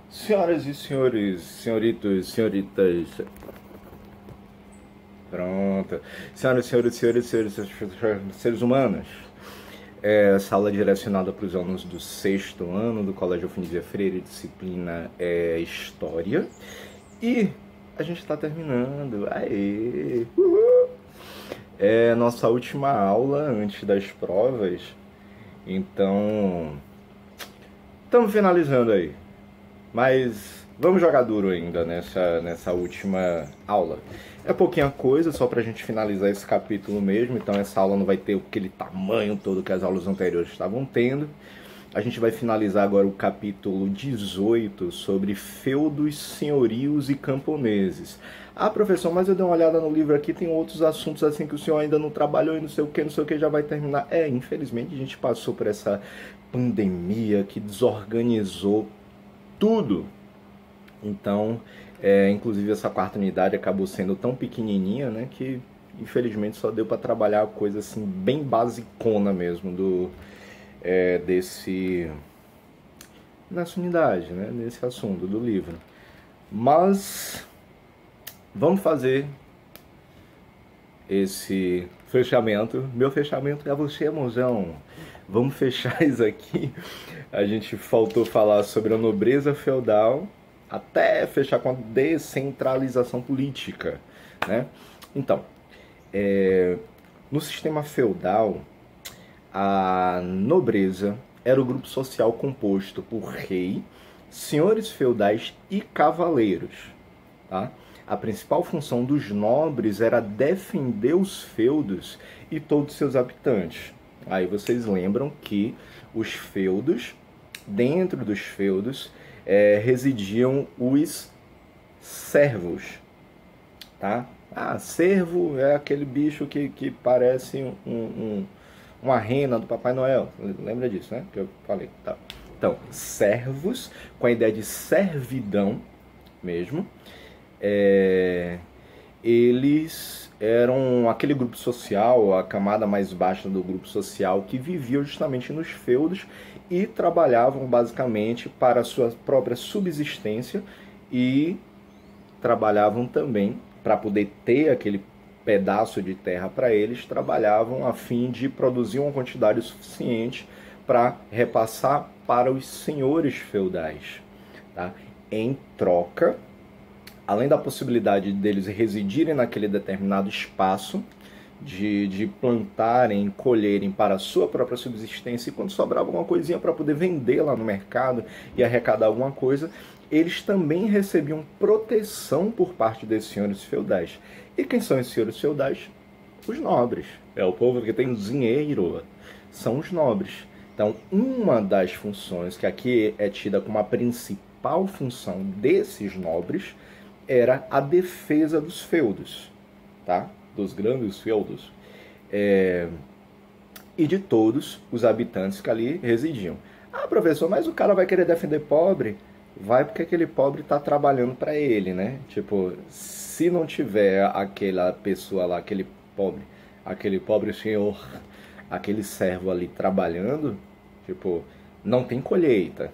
Senhoras e senhores, senhoritos, senhoritas, pronto. Senhoras, senhores, seres humanos. Essa aula é direcionada para os alunos do sexto ano do Colégio Eufemísia Freire, disciplina é História. E a gente está terminando. Aê! Uhul! É nossa última aula antes das provas. Então, estamos finalizando aí. Mas vamos jogar duro ainda nessa última aula. É pouquinha coisa, só pra gente finalizar esse capítulo mesmo. Então essa aula não vai ter aquele tamanho todo que as aulas anteriores estavam tendo. A gente vai finalizar agora o capítulo 18 sobre feudos, senhorios e camponeses. Ah, professor, mas eu dei uma olhada no livro aqui, tem outros assuntos assim que o senhor ainda não trabalhou e não sei o que, já vai terminar. Infelizmente a gente passou por essa pandemia que desorganizou tudo. Então, inclusive essa quarta unidade acabou sendo tão pequenininha, né, que infelizmente só deu para trabalhar coisa assim bem basicona mesmo desse nessa unidade, né, nesse assunto do livro. Mas vamos fazer esse fechamento. Meu fechamento é você, mozão. Vamos fechar isso aqui. A gente faltou falar sobre a nobreza feudal, até fechar com a descentralização política, né? Então, no sistema feudal, a nobreza era o grupo social composto por rei, senhores feudais e cavaleiros, tá? A principal função dos nobres era defender os feudos e todos seus habitantes. Aí vocês lembram que os feudos, dentro dos feudos, residiam os servos, tá? Servo é aquele bicho que parece uma rena do Papai Noel. Lembra disso, né? Que eu falei. Tá. Então, servos, com a ideia de servidão mesmo, eles eram aquele grupo social, a camada mais baixa do grupo social, que vivia justamente nos feudos e trabalhavam basicamente para a sua própria subsistência e trabalhavam também para poder ter aquele pedaço de terra para eles, trabalhavam a fim de produzir uma quantidade suficiente para repassar para os senhores feudais, tá? Em troca, além da possibilidade deles residirem naquele determinado espaço, de plantarem, colherem para a sua própria subsistência, e quando sobrava alguma coisinha para poder vender lá no mercado e arrecadar alguma coisa, eles também recebiam proteção por parte desses senhores feudais. E quem são esses senhores feudais? Os nobres. É o povo que tem dinheiro. São os nobres. Então, uma das funções que aqui é tida como a principal função desses nobres era a defesa dos feudos, tá? Dos grandes feudos, e de todos os habitantes que ali residiam. Ah, professor, mas o cara vai querer defender pobre? Vai porque aquele pobre está trabalhando para ele, né? Tipo, se não tiver aquela pessoa lá, aquele pobre senhor, aquele servo ali trabalhando, tipo, não tem colheita,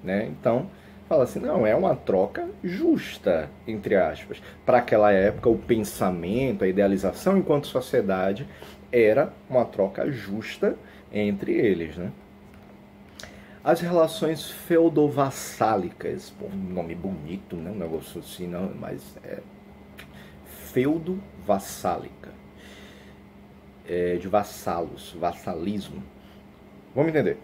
né? Então, fala assim, não, é uma troca justa, entre aspas. Para aquela época, o pensamento, a idealização enquanto sociedade era uma troca justa entre eles, né? As relações feudovassálicas, pô, um nome bonito, né? Um negócio assim, não, mas feudo-vassálica, de vassalos, vassalismo. Vamos entender.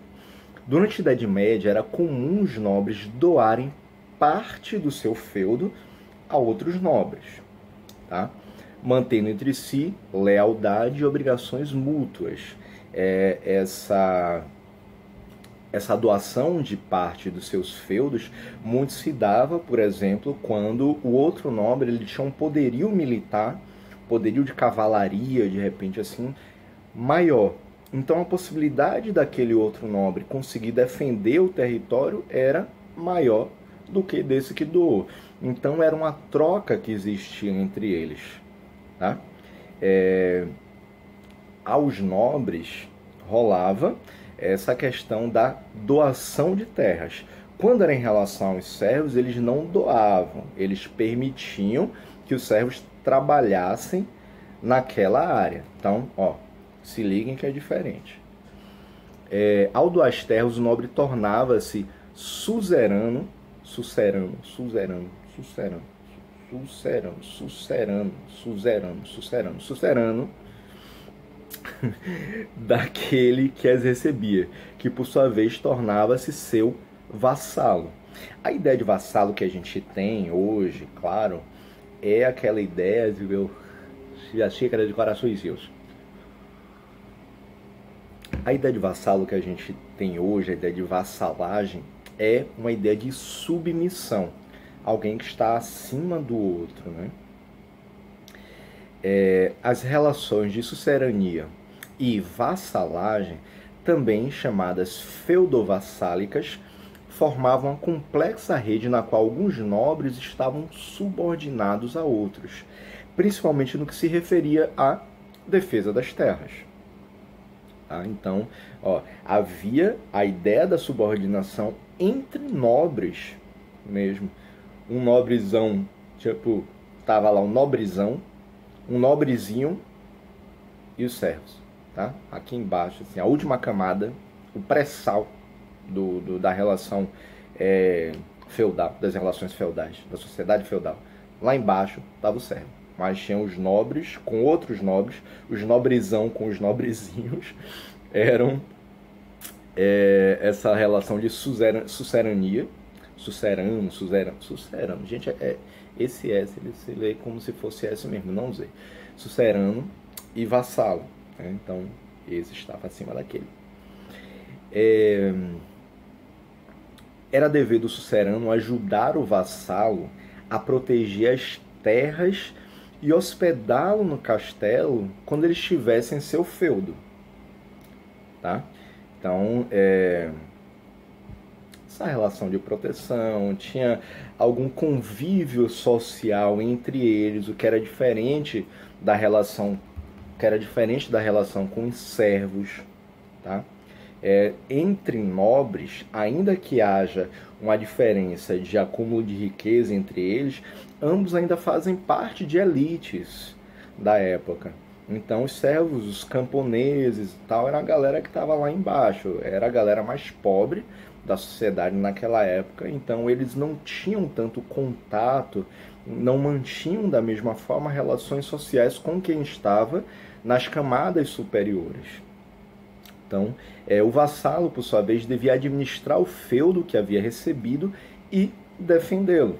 Durante a Idade Média, era comum os nobres doarem parte do seu feudo a outros nobres, tá? Mantendo entre si lealdade e obrigações mútuas. Essa doação de parte dos seus feudos muito se dava, por exemplo, quando o outro nobre ele tinha um poderio militar, poderio de cavalaria, de repente assim, maior. Então a possibilidade daquele outro nobre conseguir defender o território era maior do que desse que doou. Então era uma troca que existia entre eles, tá? Aos nobres rolava essa questão da doação de terras. Quando era em relação aos servos, eles não doavam, eles permitiam que os servos trabalhassem naquela área. Então, ó, se liguem que é diferente. Ao doar as terras, o nobre tornava-se suzerano, daquele que as recebia, que por sua vez tornava-se seu vassalo. A ideia de vassalo que a gente tem hoje, claro, é aquela ideia de a xícara de corações seus. A ideia de vassalo que a gente tem hoje, a ideia de vassalagem, é uma ideia de submissão. Alguém que está acima do outro, né? As relações de sucerania e vassalagem, também chamadas feudovassálicas, formavam uma complexa rede na qual alguns nobres estavam subordinados a outros, principalmente no que se referia à defesa das terras. Então, havia a ideia da subordinação entre nobres mesmo. Um nobrezão, tipo, tava lá um nobrezão, um nobrezinho e os servos, tá? Aqui embaixo, assim, a última camada, o pré-sal da relação feudal, das relações feudais, da sociedade feudal. Lá embaixo estava o servo, mas tinha os nobres com outros nobres, os nobrezão com os nobrezinhos, eram essa relação de sucerania, sucerano. Gente, esse S ele se lê como se fosse S mesmo, não Z. Sucerano e vassalo, né? Então, esse estava acima daquele. Era dever do sucerano ajudar o vassalo a proteger as terras e hospedá-lo no castelo quando ele estivesse em seu feudo. Tá? Então, essa relação de proteção, tinha algum convívio social entre eles, o que era diferente da relação com os servos, tá? Entre nobres, ainda que haja uma diferença de acúmulo de riqueza entre eles, ambos ainda fazem parte de elites da época. Então os servos, os camponeses e tal, era a galera que estava lá embaixo, era a galera mais pobre da sociedade naquela época, então eles não tinham tanto contato, não mantinham da mesma forma relações sociais com quem estava nas camadas superiores. Então, o vassalo, por sua vez, devia administrar o feudo que havia recebido e defendê-lo,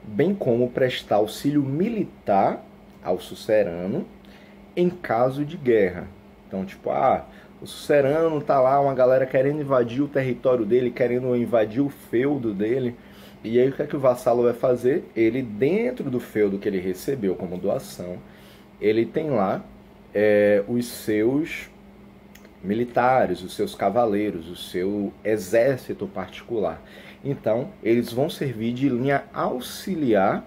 bem como prestar auxílio militar ao sucerano em caso de guerra. Então, tipo, o sucerano tá lá, uma galera querendo invadir o território dele, querendo invadir o feudo dele, e aí o que é que o vassalo vai fazer? Ele, dentro do feudo que ele recebeu como doação, ele tem lá os seus militares, os seus cavaleiros, o seu exército particular. Então, eles vão servir de linha auxiliar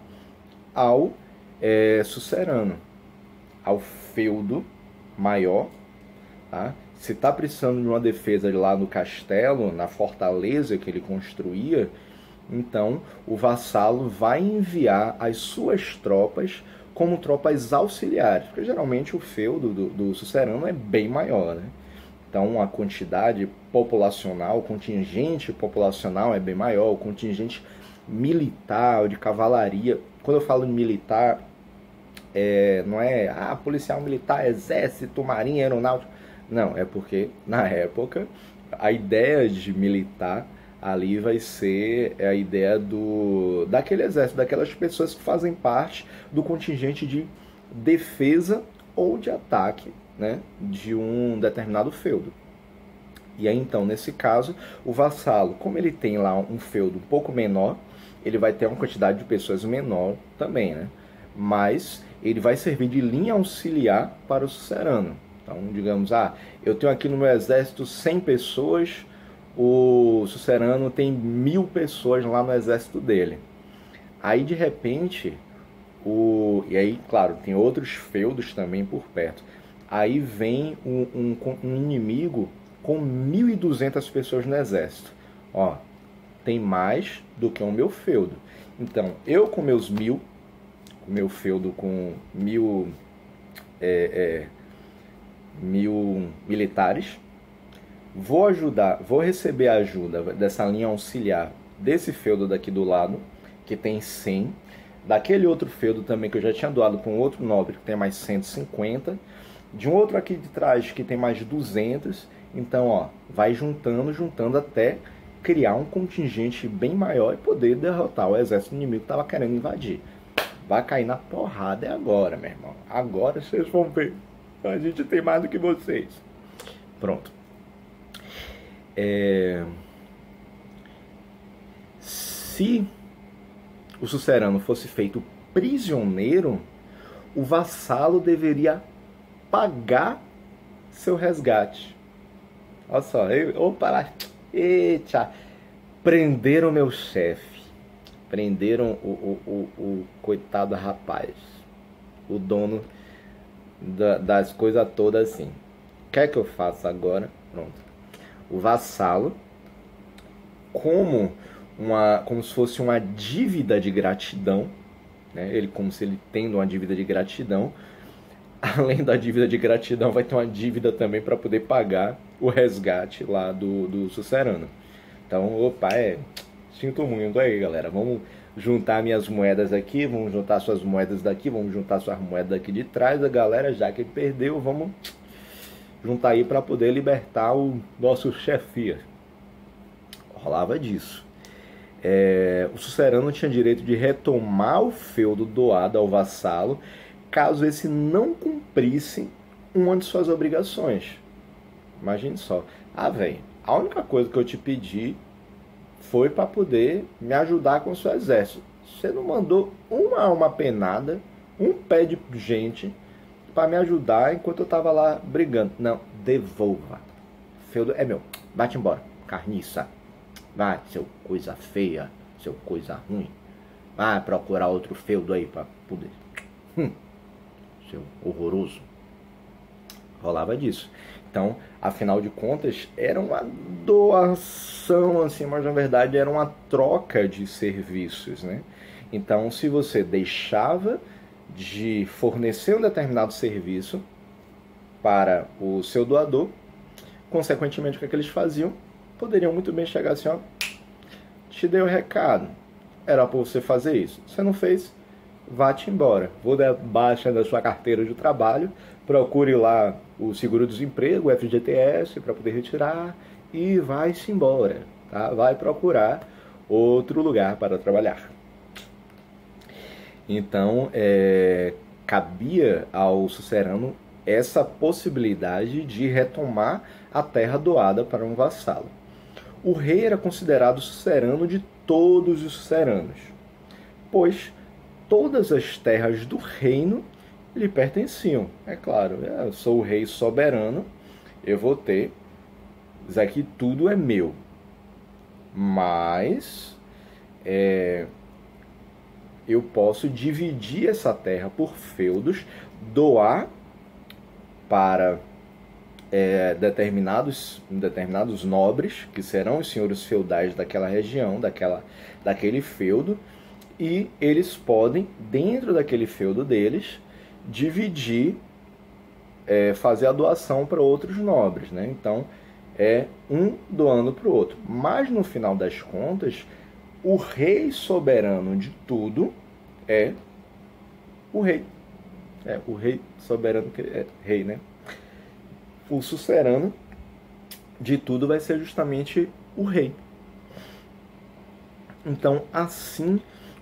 ao sucerano, ao feudo maior, tá? Se está precisando de uma defesa lá no castelo, na fortaleza que ele construía, então o vassalo vai enviar as suas tropas como tropas auxiliares, porque geralmente o feudo do sucerano é bem maior, né? Então a quantidade populacional, o contingente populacional é bem maior, o contingente militar, de cavalaria. Quando eu falo de militar, não é policial militar, exército, marinha, aeronáutica. Não, é porque na época a ideia de militar ali vai ser a ideia daquele exército, daquelas pessoas que fazem parte do contingente de defesa ou de ataque, né, de um determinado feudo. E aí então, nesse caso, o vassalo, como ele tem lá um feudo um pouco menor, ele vai ter uma quantidade de pessoas menor também, né? Mas ele vai servir de linha auxiliar para o sucerano. Então, digamos, eu tenho aqui no meu exército 100 pessoas, o sucerano tem 1000 pessoas lá no exército dele. Aí, de repente, e aí, claro, tem outros feudos também por perto. Aí vem um inimigo com 1.200 pessoas no exército. tem mais do que o meu feudo. Então, eu com meus 1000, o meu feudo com 1000 militares, vou receber a ajuda dessa linha auxiliar desse feudo daqui do lado, que tem 100, daquele outro feudo também que eu já tinha doado para um outro nobre, que tem mais 150, de um outro aqui de trás que tem mais 200. Então, ó, vai juntando até criar um contingente bem maior e poder derrotar o exército inimigo que estava querendo invadir. Vai cair na porrada, é agora, meu irmão. Agora vocês vão ver. A gente tem mais do que vocês. Pronto. Se o sucerano fosse feito prisioneiro, o vassalo deveria pagar seu resgate. Olha só, opa lá, eita, prenderam meu chefe, prenderam o coitado rapaz, o dono das coisas todas assim. O que é que eu faço agora? Pronto. O vassalo, como se fosse uma dívida de gratidão, né? Ele, como se ele tendo uma dívida de gratidão, além da dívida de gratidão, vai ter uma dívida também para poder pagar o resgate lá do sucerano. Então, opa, sinto muito aí, galera. Vamos juntar minhas moedas aqui, vamos juntar suas moedas daqui, vamos juntar suas moedas daqui de trás. A galera, já que perdeu, vamos juntar aí para poder libertar o nosso chefia. Rolava disso. O sucerano tinha direito de retomar o feudo doado ao vassalo, caso esse não cumprisse uma de suas obrigações. Imagine só. Velho, a única coisa que eu te pedi foi para poder me ajudar com o seu exército. Você não mandou uma alma penada, um pé de gente para me ajudar enquanto eu tava lá brigando. Não, devolva. Feudo é meu. Bate embora. Carniça. Vai, seu coisa feia, seu coisa ruim. Vai procurar outro feudo aí para poder. Seu horroroso. Rolava disso. Então, afinal de contas, era uma doação, assim, mas na verdade era uma troca de serviços, né? Então, se você deixava de fornecer um determinado serviço para o seu doador, consequentemente, o que é que eles faziam? Poderiam muito bem chegar assim, ó, te dei o recado, era para você fazer isso. Você não fez, vá-te embora. Vou dar baixa da sua carteira de trabalho, procure lá o seguro-desemprego, o FGTS, para poder retirar e vai-se embora, tá? Vai procurar outro lugar para trabalhar. Então, cabia ao sucerano essa possibilidade de retomar a terra doada para um vassalo. O rei era considerado sucerano de todos os suceranos, pois todas as terras do reino lhe pertenciam. É claro, eu sou o rei soberano, eu vou ter, isso aqui tudo é meu, mas eu posso dividir essa terra por feudos, doar para determinados nobres, que serão os senhores feudais daquela região, daquele feudo, e eles podem, dentro daquele feudo deles, dividir, fazer a doação para outros nobres, né? Então, um doando para o outro. Mas, no final das contas, o rei soberano de tudo é o rei. O rei soberano, que é rei, né? O sucerano de tudo vai ser justamente o rei. Então, assim,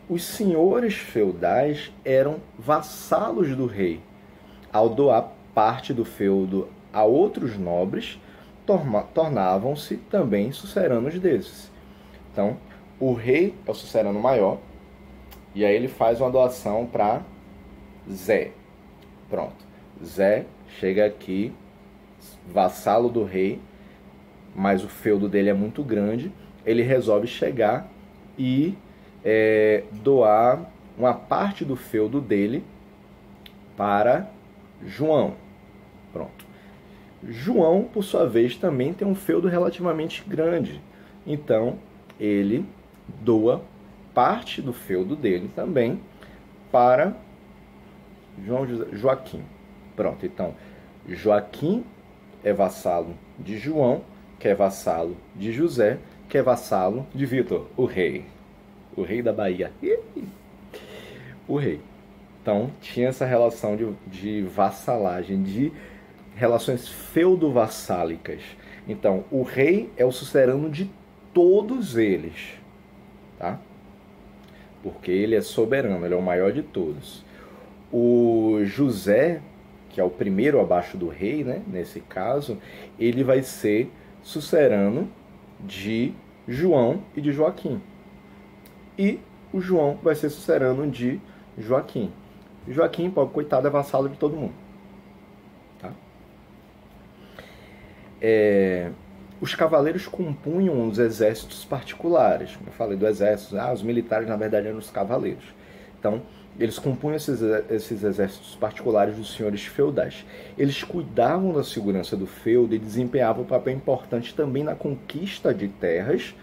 os senhores feudais eram vassalos do rei. Ao doar parte do feudo a outros nobres, tornavam-se também suceranos desses. Então, o rei é o sucerano maior, e aí ele faz uma doação para Zé. Pronto. Zé chega aqui, vassalo do rei, mas o feudo dele é muito grande, ele resolve chegar e doar uma parte do feudo dele para João. Pronto. João, por sua vez, também tem um feudo relativamente grande, então ele doa parte do feudo dele também para Joaquim. Pronto, então Joaquim é vassalo de João, que é vassalo de José, que é vassalo de Vitor, o rei da Bahia. O rei. Então tinha essa relação de vassalagem, de relações feudo-vassálicas. Então o rei é o sucerano de todos eles, tá? Porque ele é soberano, ele é o maior de todos. O José, que é o primeiro abaixo do rei, né, nesse caso, ele vai ser sucerano de João e de Joaquim. E o João vai ser sucerano de Joaquim. Joaquim, pobre coitado, é vassalo de todo mundo. Tá? Os cavaleiros compunham os exércitos particulares. Como eu falei do exército, os militares na verdade eram os cavaleiros. Então, eles compunham esses exércitos particulares dos senhores feudais. Eles cuidavam da segurança do feudo e desempenhavam um papel importante também na conquista de terras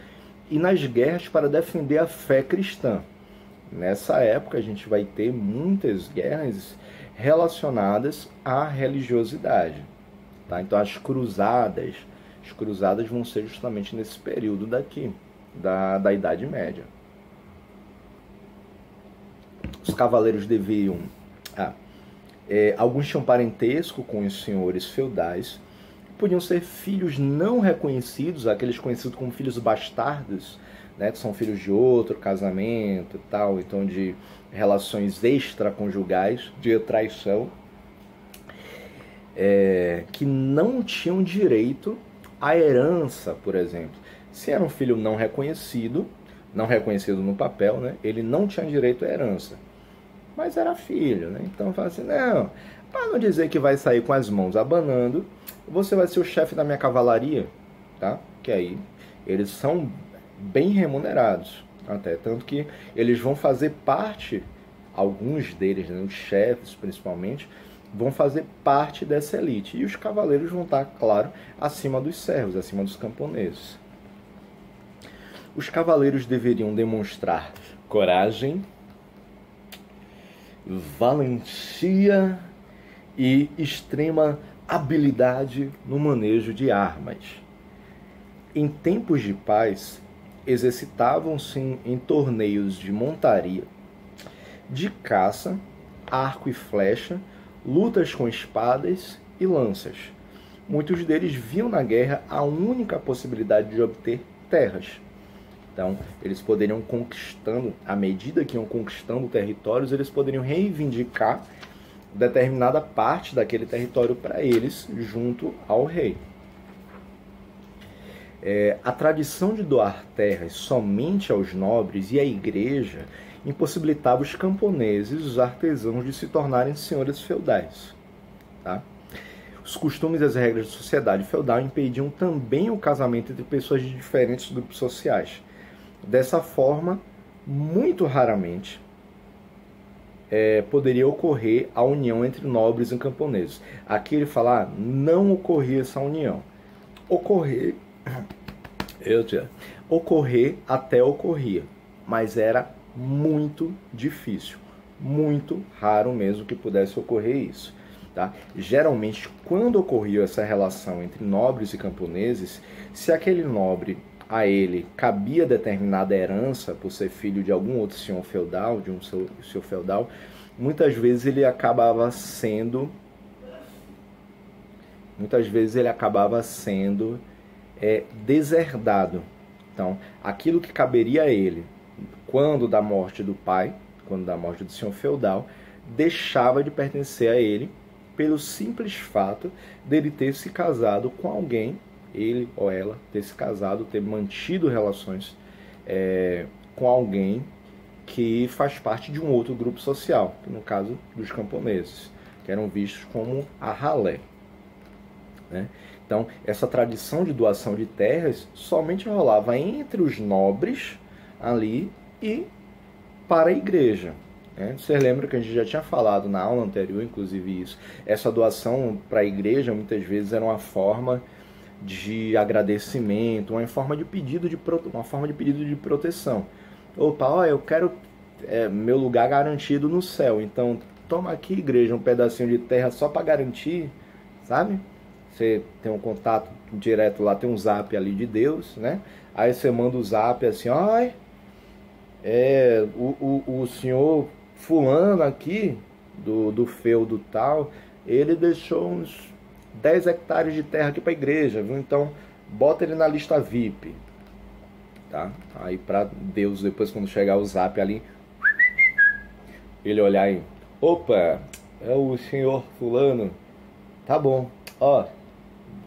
e nas guerras para defender a fé cristã. Nessa época a gente vai ter muitas guerras relacionadas à religiosidade. Tá? Então as cruzadas vão ser justamente nesse período daqui, da Idade Média. Os cavaleiros deviam... alguns tinham parentesco com os senhores feudais, podiam ser filhos não reconhecidos, aqueles conhecidos como filhos bastardos, né, que são filhos de outro casamento e tal, então de relações extraconjugais, de traição, que não tinham direito à herança, por exemplo. Se era um filho não reconhecido no papel, né, ele não tinha direito à herança, mas era filho, né? Então fala assim, não, para não dizer que vai sair com as mãos abanando, você vai ser o chefe da minha cavalaria, tá? Que aí eles são bem remunerados, até tanto que eles vão fazer parte, alguns deles, né, os chefes principalmente, vão fazer parte dessa elite. E os cavaleiros vão estar, claro, acima dos servos, acima dos camponeses. Os cavaleiros deveriam demonstrar coragem, valentia e extrema habilidade no manejo de armas. Em tempos de paz, exercitavam-se em torneios de montaria, de caça, arco e flecha, lutas com espadas e lanças. Muitos deles viam na guerra a única possibilidade de obter terras. Então, eles poderiam conquistando, à medida que iam conquistando territórios, eles poderiam reivindicar determinada parte daquele território para eles, junto ao rei. A tradição de doar terras somente aos nobres e à igreja impossibilitava os camponeses e os artesãos de se tornarem senhores feudais. Tá? Os costumes e as regras da sociedade feudal impediam também o casamento entre pessoas de diferentes grupos sociais. Dessa forma, muito raramente poderia ocorrer a união entre nobres e camponeses. Aqui ele fala, não ocorria essa união. Ocorrer até ocorria, mas era muito difícil, muito raro mesmo que pudesse ocorrer isso. Tá? Geralmente, quando ocorria essa relação entre nobres e camponeses, se aquele nobre, a ele cabia determinada herança por ser filho de algum outro senhor feudal, de um senhor feudal, muitas vezes ele acabava sendo deserdado. Então, aquilo que caberia a ele quando da morte do pai, quando da morte do senhor feudal, deixava de pertencer a ele pelo simples fato dele ter se casado com alguém, ele ou ela ter se casado, ter mantido relações com alguém que faz parte de um outro grupo social, que no caso dos camponeses, que eram vistos como a ralé. Né? Então, essa tradição de doação de terras somente rolava entre os nobres ali e para a igreja. Vocês lembram que a gente já tinha falado na aula anterior, inclusive isso. Essa doação para a igreja muitas vezes era uma forma de agradecimento, uma forma de pedido de proteção. Opa, ó, eu quero meu lugar garantido no céu, então toma aqui, igreja, um pedacinho de terra só para garantir, sabe? Você tem um contato direto lá, tem um zap ali de Deus, né? Aí você manda o zap assim, ai, o senhor fulano aqui, do feudo tal, ele deixou uns 10 hectares de terra aqui para a igreja, viu? Então bota ele na lista VIP, tá? Aí para Deus, depois quando chegar o zap ali, ele olhar aí, opa, é o senhor fulano, tá bom, ó,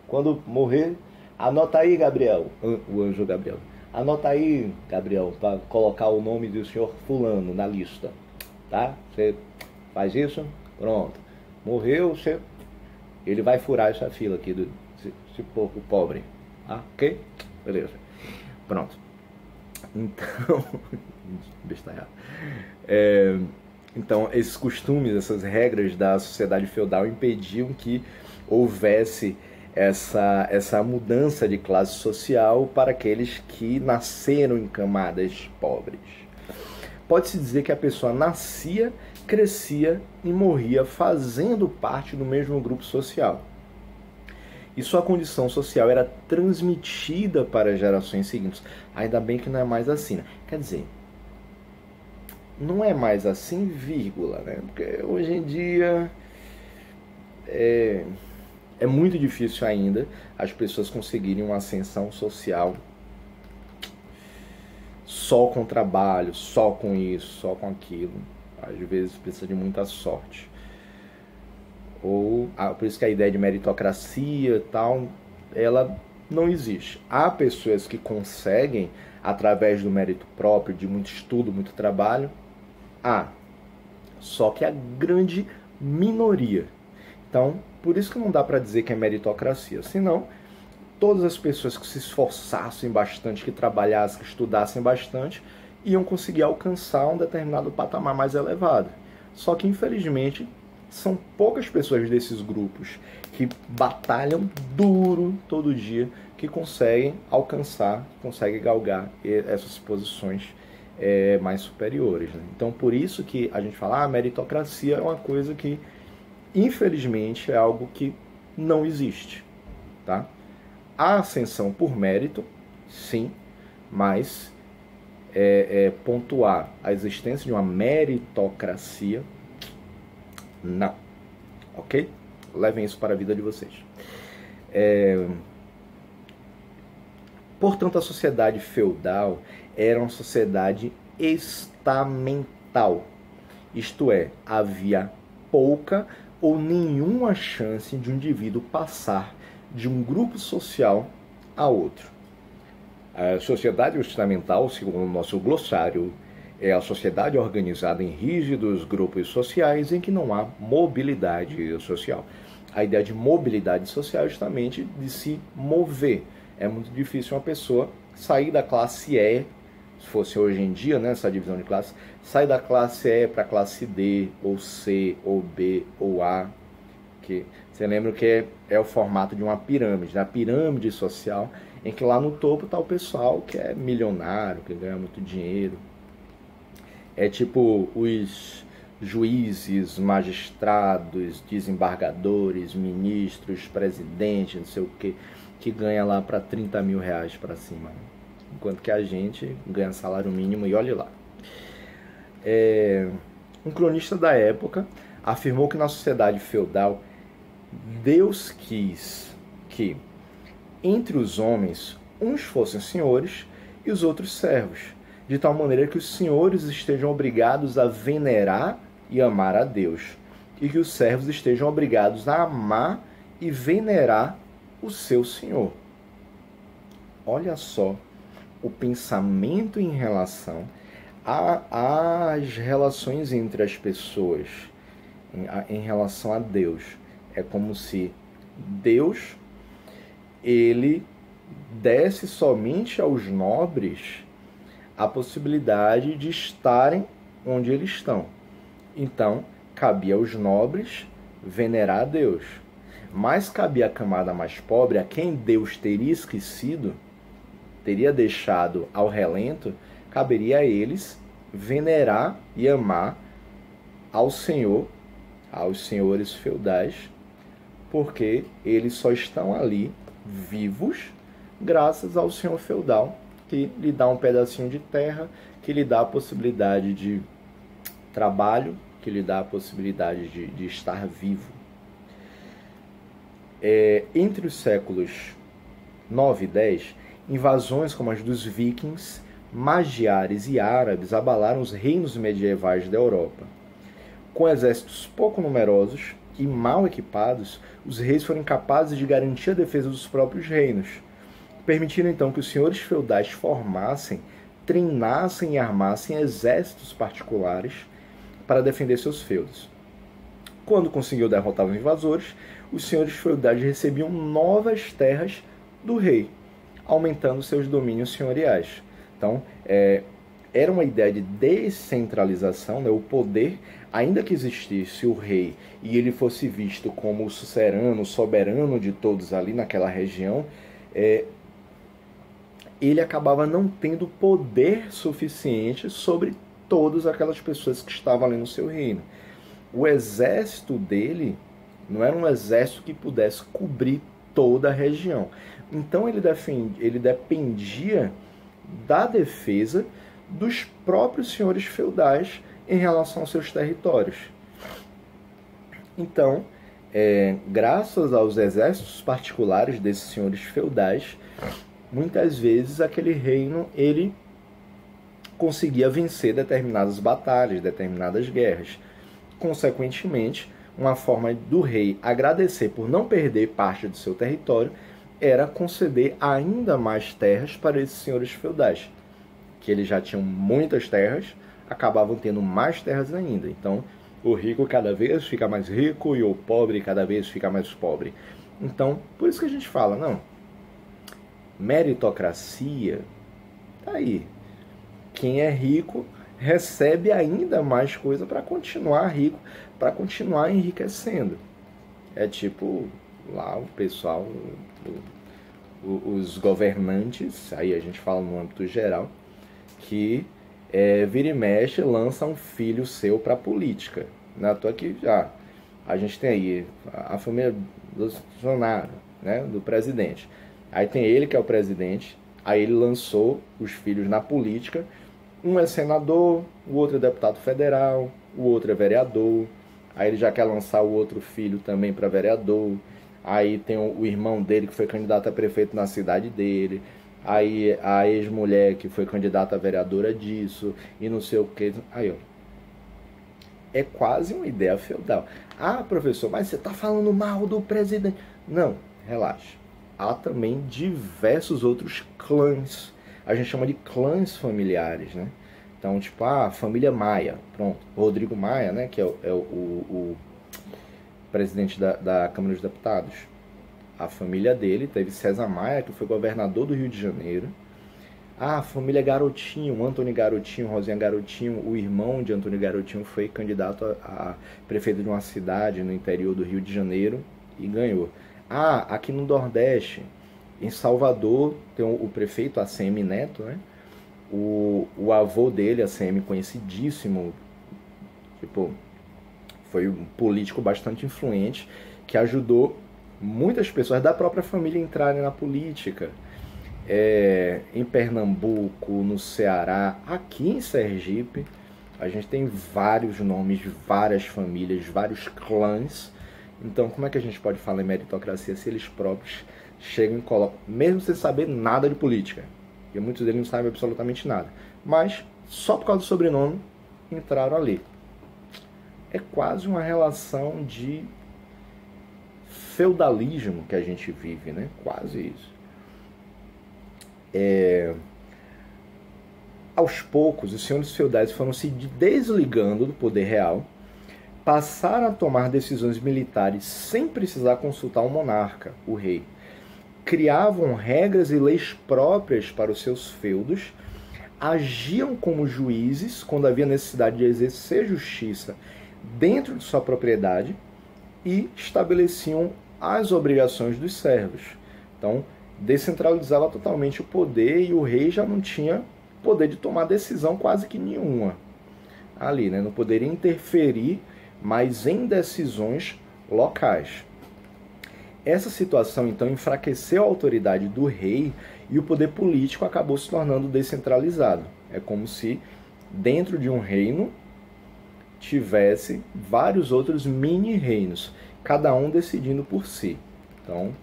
quando morrer, anota aí, Gabriel, o anjo Gabriel, anota aí, Gabriel, para colocar o nome do senhor fulano na lista, tá? Você faz isso, pronto, morreu, ele vai furar essa fila aqui desse porco pobre, tá? Ok? Beleza, pronto. Então, besta errado. Então, esses costumes, essas regras da sociedade feudal impediam que houvesse essa mudança de classe social para aqueles que nasceram em camadas pobres. Pode-se dizer que a pessoa nascia, crescia e morria fazendo parte do mesmo grupo social. E sua condição social era transmitida para as gerações seguintes. Ainda bem que não é mais assim, né? Quer dizer, não é mais assim, vírgula, né? Porque hoje em dia é muito difícil ainda as pessoas conseguirem uma ascensão social só com trabalho, só com isso, só com aquilo. Às vezes precisa de muita sorte. Por isso que a ideia de meritocracia e tal, ela não existe. Há pessoas que conseguem, através do mérito próprio, de muito estudo, muito trabalho, só que a grande minoria. Então, por isso que não dá para dizer que é meritocracia. Senão, todas as pessoas que se esforçassem bastante, que trabalhassem, que estudassem bastante, iam conseguir alcançar um determinado patamar mais elevado. Só que, infelizmente, são poucas pessoas desses grupos que batalham duro todo dia, que conseguem alcançar, conseguem galgar essas posições mais superiores, né? Então, por isso que a gente fala, a meritocracia é uma coisa que, infelizmente, é algo que não existe, tá? A ascensão por mérito, sim, mas pontuar a existência de uma meritocracia, não. Ok? Levem isso para a vida de vocês. Portanto, a sociedade feudal era uma sociedade estamental. Isto é, havia pouca ou nenhuma chance de um indivíduo passar de um grupo social a outro. A sociedade estamental, segundo o nosso glossário, é a sociedade organizada em rígidos grupos sociais em que não há mobilidade social. A ideia de mobilidade social é justamente de se mover. É muito difícil uma pessoa sair da classe E, se fosse hoje em dia, né, essa divisão de classe, sair da classe E para a classe D, ou C, ou B, ou A. Que você lembra que é o formato de uma pirâmide, a pirâmide social, em que lá no topo está o pessoal que é milionário, que ganha muito dinheiro. É tipo os juízes, magistrados, desembargadores, ministros, presidentes, não sei o que ganha lá para 30 mil reais para cima. Enquanto que a gente ganha salário mínimo e olhe lá. Um cronista da época afirmou que na sociedade feudal Deus quis que entre os homens uns fossem senhores e os outros servos, de tal maneira que os senhores estejam obrigados a venerar e amar a Deus, e que os servos estejam obrigados a amar e venerar o seu senhor. Olha só o pensamento em relação às relações entre as pessoas, em relação a Deus. É como se Deus, ele desse somente aos nobres a possibilidade de estarem onde eles estão. Então, cabia aos nobres venerar a Deus. mas cabia à camada mais pobre, a quem Deus teria esquecido, teria deixado ao relento, caberia a eles venerar e amar ao Senhor, aos senhores feudais, porque eles só estão ali vivos graças ao senhor feudal, que lhe dá um pedacinho de terra, que lhe dá a possibilidade de trabalho, que lhe dá a possibilidade de estar vivo. Entre os séculos 9 e 10, invasões como as dos vikings, magiares e árabes abalaram os reinos medievais da Europa. Com exércitos pouco numerosos e mal equipados, os reis foram incapazes de garantir a defesa dos próprios reinos, permitindo então que os senhores feudais formassem, treinassem e armassem exércitos particulares para defender seus feudos. Quando conseguiu derrotar os invasores, os senhores feudais recebiam novas terras do rei, aumentando seus domínios senhoriais. Então, era uma ideia de descentralização, né? O poder, ainda que existisse o rei e ele fosse visto como o sucerano, o soberano de todos ali naquela região, ele acabava não tendo poder suficiente sobre todas aquelas pessoas que estavam ali no seu reino. O exército dele não era um exército que pudesse cobrir toda a região. Então ele dependia da defesa dos próprios senhores feudais em relação aos seus territórios. Então, graças aos exércitos particulares desses senhores feudais, muitas vezes aquele reino ele conseguia vencer determinadas batalhas, determinadas guerras. Consequentemente, uma forma do rei agradecer por não perder parte do seu território era conceder ainda mais terras para esses senhores feudais, que eles já tinham muitas terras, acabavam tendo mais terras ainda. Então, o rico cada vez fica mais rico e o pobre cada vez fica mais pobre. Então, por isso que a gente fala, não, meritocracia, tá aí. Quem é rico recebe ainda mais coisa para continuar rico, para continuar enriquecendo. É tipo lá o pessoal, os governantes, aí a gente fala no âmbito geral, que vira e mexe lança um filho seu para a política. Né? Tô aqui já. A gente tem aí a família do Bolsonaro, né? Do presidente. Aí tem ele que é o presidente, aí ele lançou os filhos na política. Um é senador, o outro é deputado federal, o outro é vereador. Aí ele já quer lançar o outro filho também para vereador. Aí tem o irmão dele que foi candidato a prefeito na cidade dele. Aí a ex-mulher que foi candidata a vereadora disso, e não sei o que. Aí, ó. É quase uma ideia feudal. Ah, professor, mas você está falando mal do presidente. Não, relaxa. Há também diversos outros clãs. A gente chama de clãs familiares, né? Então, tipo, a família Maia, pronto. Rodrigo Maia, né? Que é o presidente da Câmara dos Deputados. A família dele teve César Maia, que foi governador do Rio de Janeiro. A família Garotinho, Antônio Garotinho, Rosinha Garotinho, o irmão de Antônio Garotinho foi candidato a prefeito de uma cidade no interior do Rio de Janeiro e ganhou. Aqui no Nordeste, em Salvador, tem o prefeito ACM Neto, né? O avô dele, ACM, conhecidíssimo, tipo, foi um político bastante influente que ajudou muitas pessoas da própria família a entrarem na política. Em Pernambuco, no Ceará, aqui em Sergipe, a gente tem vários nomes, várias famílias, vários clãs. Então, como é que a gente pode falar em meritocracia se eles próprios chegam e colocam, mesmo sem saber nada de política? Porque muitos deles não sabem absolutamente nada. Mas, só por causa do sobrenome, entraram ali. É quase uma relação de feudalismo que a gente vive, né? Quase isso. Aos poucos, os senhores feudais foram se desligando do poder real, passaram a tomar decisões militares sem precisar consultar o monarca, o rei. Criavam regras e leis próprias para os seus feudos, agiam como juízes quando havia necessidade de exercer justiça dentro de sua propriedade e estabeleciam as obrigações dos servos. Então, descentralizava totalmente o poder e o rei já não tinha poder de tomar decisão quase que nenhuma ali, né? Não poderia interferir mais em decisões locais. Essa situação, então, enfraqueceu a autoridade do rei e o poder político acabou se tornando descentralizado. É como se dentro de um reino tivesse vários outros mini-reinos, cada um decidindo por si. Então,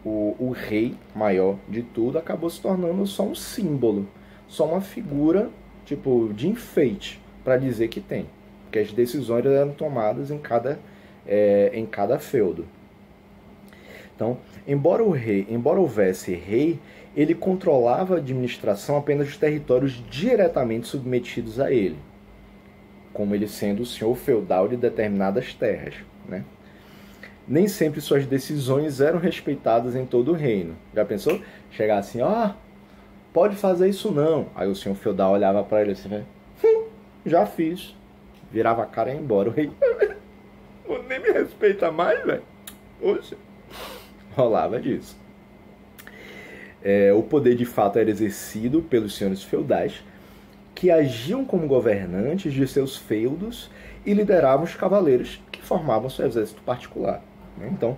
o rei maior de tudo acabou se tornando só um símbolo, só uma figura tipo de enfeite para dizer que tem, porque as decisões eram tomadas em cada feudo. Então, embora houvesse rei, ele controlava a administração apenas dos territórios diretamente submetidos a ele, como ele sendo o senhor feudal de determinadas terras, né? Nem sempre suas decisões eram respeitadas em todo o reino. Já pensou? Chegar assim, pode fazer isso não. Aí o senhor feudal olhava para ele assim, já fiz. Virava a cara e ia embora. O rei, nem me respeita mais, velho. Oxe. Rolava disso. O poder de fato era exercido pelos senhores feudais, que agiam como governantes de seus feudos e lideravam os cavaleiros que formavam seu exército particular. Então,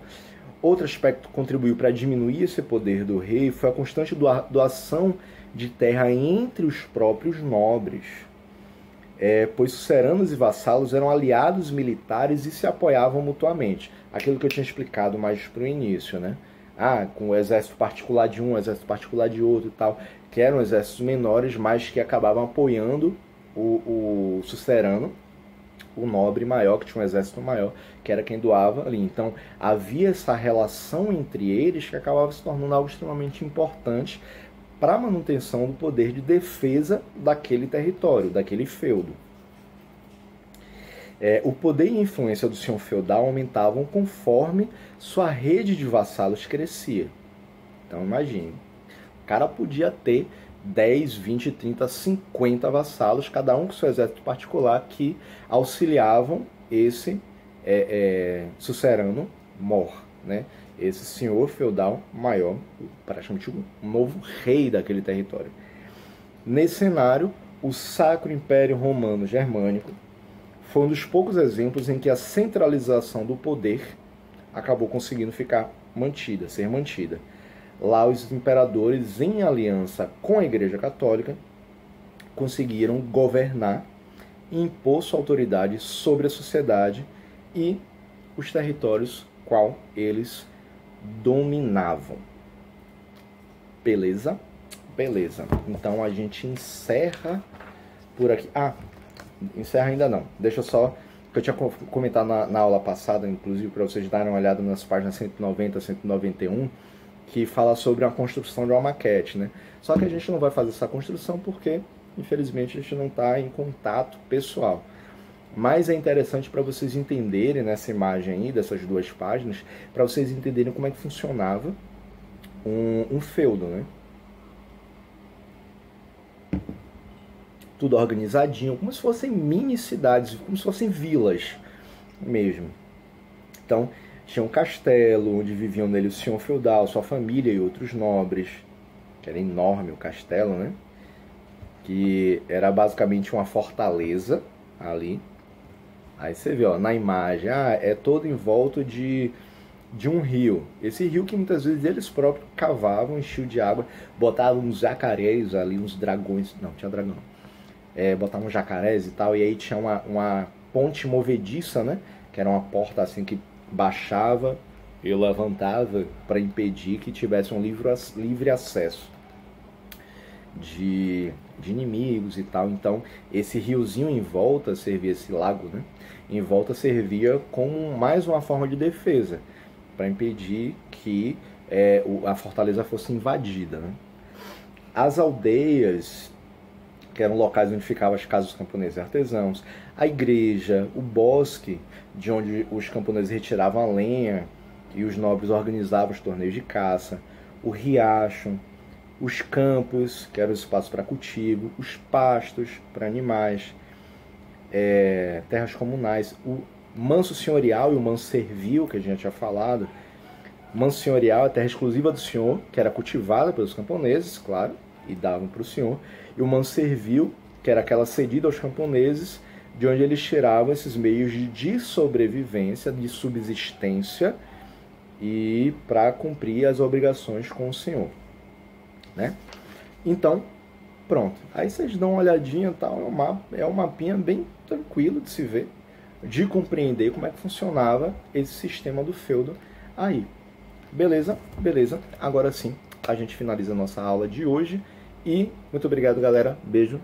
outro aspecto que contribuiu para diminuir esse poder do rei foi a constante doação de terra entre os próprios nobres, pois suceranos e vassalos eram aliados militares e se apoiavam mutuamente. Aquilo que eu tinha explicado mais para o início, né? Com o exército particular de um, o exército particular de outro e tal, que eram exércitos menores, mas que acabavam apoiando o sucerano, o nobre maior, que tinha um exército maior, que era quem doava ali. Então, havia essa relação entre eles que acabava se tornando algo extremamente importante para a manutenção do poder de defesa daquele território, daquele feudo. O poder e a influência do senhor feudal aumentavam conforme sua rede de vassalos crescia. Então, imagine, o cara podia ter 10, 20, 30, 50 vassalos, cada um com seu exército particular, que auxiliavam esse sucerano mor, né? Esse senhor feudal maior, praticamente um novo rei daquele território. Nesse cenário, o Sacro Império Romano Germânico foi um dos poucos exemplos em que a centralização do poder acabou conseguindo ser mantida. Lá, os imperadores, em aliança com a Igreja Católica, conseguiram governar e impor sua autoridade sobre a sociedade e os territórios qual eles dominavam. Beleza? Beleza. Então a gente encerra por aqui. Encerra ainda não. Deixa só, que eu tinha comentado na aula passada, inclusive, para vocês darem uma olhada nas páginas 190 a 191, que fala sobre a construção de uma maquete, né? Só que a gente não vai fazer essa construção porque, infelizmente, a gente não está em contato pessoal. Mas é interessante para vocês entenderem nessa imagem aí, dessas duas páginas, para vocês entenderem como é que funcionava um feudo, né? Tudo organizadinho, como se fossem mini cidades, como se fossem vilas mesmo. Então, tinha um castelo, onde viviam nele o senhor feudal, sua família e outros nobres, que era enorme o castelo, né? Que era basicamente uma fortaleza ali. Aí você vê, na imagem, é todo em volta de um rio. Esse rio que muitas vezes eles próprios cavavam, enchiam de água, botavam uns jacarés ali, uns dragões, não tinha dragão, botavam jacarés e tal, e aí tinha uma ponte movediça, né? Que era uma porta assim que baixava e levantava para impedir que tivesse um livre acesso de inimigos e tal. Então esse riozinho em volta servia, esse lago, né? Em volta servia como mais uma forma de defesa para impedir que a fortaleza fosse invadida, né? As aldeias, que eram locais onde ficavam as casas dos camponeses e artesãos, a igreja, o bosque, de onde os camponeses retiravam a lenha e os nobres organizavam os torneios de caça, o riacho, os campos, que eram os espaços para cultivo, os pastos para animais, terras comunais, manso senhorial e o manso servil, que a gente já tinha falado. Manso senhorial é a terra exclusiva do senhor, que era cultivada pelos camponeses, claro, e davam para o senhor. E o manso servil, que era aquela cedida aos camponeses, de onde eles tiravam esses meios de sobrevivência, de subsistência, e para cumprir as obrigações com o senhor, né? Então, pronto. Aí vocês dão uma olhadinha, tal, é um mapinha bem tranquilo de se ver, de compreender como é que funcionava esse sistema do feudo aí. Beleza? Beleza. Agora sim, a gente finaliza a nossa aula de hoje. E muito obrigado, galera. Beijo.